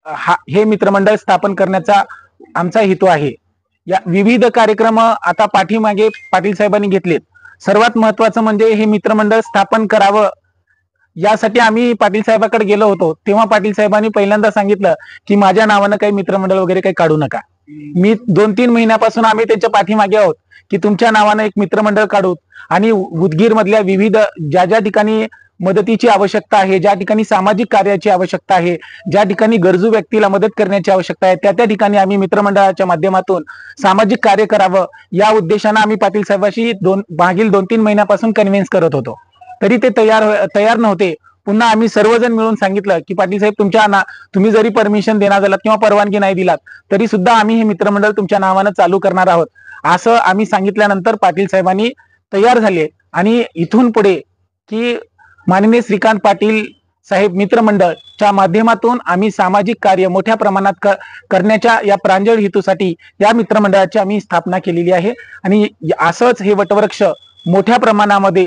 हे मित्रमंडळ स्थापन करण्याचा आमचा हेतू आहे। या विविध कार्यक्रम आता पाठीमागे पाटील साहेबांनी घेतलेत। सर्वात महत्त्वाचं म्हणजे हे मित्रमंडळ स्थापन करावं यासाठी आम्ही पाटील साहेबांकडे गेलो होतो। तेव्हा पाटील साहेबांनी पहिल्यांदा सांगितलं की माझ्या नावानं काही मित्रमंडळ वगैरे काही काढू नका। मी 2-3 महिन्यापासून आम्ही त्यांच्या पाठीमागे आहोत की तुमच्या नावानं एक मित्रमंडळ काढू आणि उदगीर मधल्या विविध ज्या ज्या ठिकाणी मदतीची आवश्यकता आहे, ज्या ठिकाणी सामाजिक कार्याची आवश्यकता आहे, ज्या ठिकाणी गरजू व्यक्तीला मदत करण्याची आवश्यकता आहे, त्या ठिकाणी आम्ही मित्रमंडळाच्या माध्यमातून सामाजिक कार्य करावं या उद्देशानं आम्ही पाटील साहेबांशी मागील 2-3 महिन्यापासून कन्व्हिन्स करत होतो। तरी ते तयार नव्हते। पुन्हा आम्ही सर्वजण मिळून सांगितलं की पाटील साहेब तुम्ही जरी परमिशन देणार झालात किंवा परवानगी नाही दिलात तरी सुद्धा आम्ही हे मित्रमंडळ तुमच्या नावानं चालू करणार आहोत असं आम्ही सांगितल्यानंतर पाटील साहेबांनी तयार झाले आणि इथून पुढे की माननीय श्रीकांत पाटील साहेब मित्रमंडळच्या माध्यमातून आम्ही सामाजिक कार्य मोठ्या प्रमाणात करण्याच्या या प्रांजळ हेतूसाठी या मित्रमंडळाची आम्ही स्थापना केलेली आहे आणि असंच हे वटवृक्ष मोठ्या प्रमाणामध्ये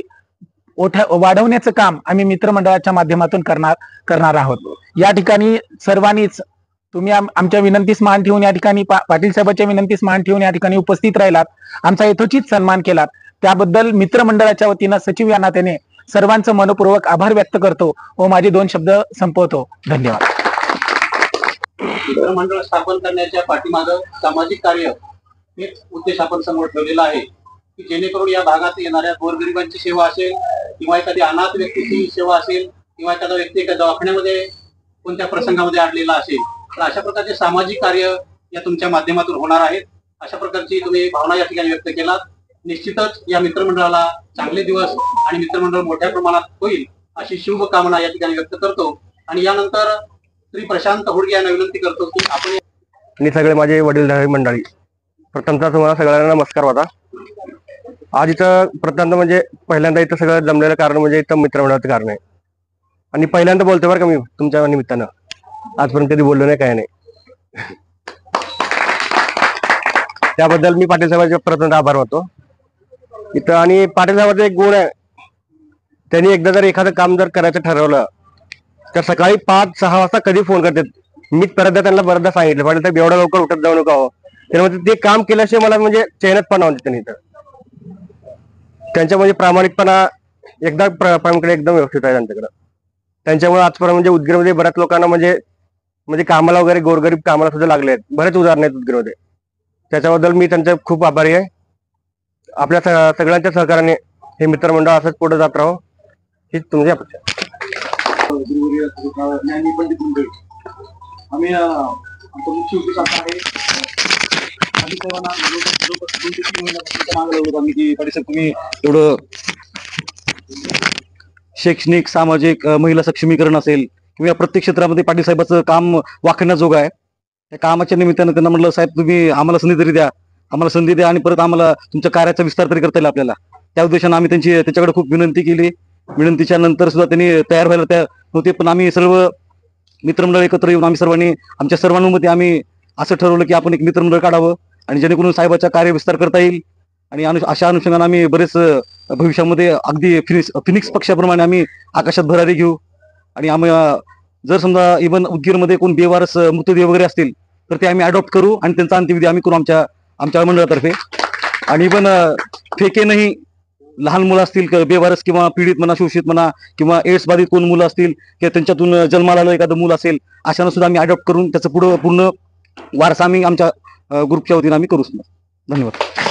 वाढवण्याचं काम आम्ही मित्रमंडळाच्या माध्यमातून करणार आहोत। या ठिकाणी सर्वांनीच तुम्ही आमच्या विनंतीस मान ठेवून या ठिकाणी पाटील साहेबांच्या विनंतीस मान ठेवून या ठिकाणी उपस्थित राहिलात, आमचा यथोचित सन्मान केलात, त्याबद्दल मित्रमंडळाच्या वतीनं सचिव या नात्याने सर्वांचं मनपूर्वक आभार व्यक्त करतो व माझे 2 शब्द संपवतो। धन्यवाद। मित्रमंडळ स्थापन करण्याच्या पाठीमागं सामाजिक कार्य हेच उद्देश आपण समोर ठेवलेला आहे की जेणेकरून या भागात येणाऱ्या गोरगरिबांची सेवा असेल किंवा एखादी अनाथ व्यक्तीची सेवा असेल किंवा एखादा व्यक्ती एका दवाखान्यामध्ये कोणत्या प्रसंगामध्ये अडलेला असेल तर अशा प्रकारचे सामाजिक कार्य या तुमच्या माध्यमातून होणार आहेत। अशा प्रकारची तुम्ही भावना या ठिकाणी व्यक्त केलात। निश्चितच या मित्रमंडळाला चांगले दिवस आणि मित्रमंडळ मोठ्या प्रमाणात होईल अशी शुभकामना या ठिकाणी व्यक्त करतो आणि यानंतर श्री प्रशांत हुडगे यांना विनंती करतो की आपण आणि सगळे माझे वडीलधारी मंडळी, प्रथमतः तुम्हाला सगळ्यांना नमस्कार होता। आज इथं प्रथम म्हणजे पहिल्यांदा इथं सगळं जमलेलं कारण म्हणजे इथं मित्रमंडळाचं कारण आहे आणि पहिल्यांदा बोलतोय बरं का मी तुमच्या निमित्तानं, आजपर्यंत कधी बोललो नाही, काय नाही। त्याबद्दल मी पाटील साहेबांचे प्रथम आभार मानतो इथं। आणि पाटील साहेबांचा एक गुण आहे, त्यांनी एकदा जर एखादं काम जर करायचं ठरवलं तर सकाळी 5-6 वाजता कधी फोन करतात। मी परत त्यांना बऱ्याचदा सांगितलं पाटील साहेब एवढं लवकर उठत जाऊ नका हो, त्यामुळे ते काम केल्याशिवाय मला म्हणजे चैनच पण नव्हते त्यांनी इथं। त्यांच्या म्हणजे प्रामाणिकपणा एकदम एकदम व्यवस्थित आहे त्यांच्याकडे। त्यांच्यामुळे आजपर्यंत म्हणजे उदगीरमध्ये बऱ्याच लोकांना म्हणजे कामाला वगैरे गोरगरीब कामाला सुद्धा लागले आहेत, बरेच उदाहरण आहेत उदगीरमध्ये। त्याच्याबद्दल मी त्यांचा खूप आभारी आहे। आपल्या सगळ्यांच्या सहकार्याने हे मित्रमंडळ असंच पुढे जात राहो हीच तुमची अपेक्षा। आम्ही आमचा मुख्य उद्देश असा आहे तुम्ही एवढं शैक्षणिक सामाजिक महिला सक्षमीकरण असेल किंवा प्रत्येक क्षेत्रामध्ये पाटील साहेबांचं काम वाखण्याजोगं आहे। त्या कामाच्या निमित्तानं त्यांना म्हटलं साहेब तुम्ही आम्हाला संधी तरी द्या, आम्हाला संधी द्या आणि परत आम्हाला तुमच्या कार्याचा विस्तार तरी करता येईल आपल्याला। त्या उद्देशाने आम्ही त्याच्याकडे खूप विनंती केली। विनंतीच्या नंतर सुद्धा त्यांनी तयार व्हायला तयार नव्हते, पण आम्ही सर्व मित्रमंडळ एकत्र येऊन आम्ही सर्वांनी आमच्या सर्वांमध्ये आम्ही असं ठरवलं की आपण एक मित्रमंडळ काढावं आणि जेणेकरून साहेबाचा कार्य विस्तार करता येईल। आणि अशा अनुषंगाने आम्ही बरेच भविष्यामध्ये अगदी फिनिक्स पक्षाप्रमाणे आम्ही आकाशात भरारी घेऊ आणि आम्ही जर समजा इव्हन उदगीरमध्ये कोण बेवारस मृतदेह वगैरे असतील तर ते आम्ही अडॉप्ट करू आणि त्यांचा अंत्यविधी आम्ही करू आमच्या मंडळातर्फे। आणि इव्हन फेकेनही लहान मुलं असतील बेवारस किंवा पीडित म्हणा, शोषित म्हणा किंवा एड्स बाधित कोण मुलं असतील किंवा त्यांच्यातून जन्माला आलं एखादं मुलं असेल अशांना सुद्धा आम्ही अडॉप्ट करून त्याचं पूर्ण वारसा आम्ही आमच्या ग्रुपच्या वतीने आम्ही करू। धन्यवाद।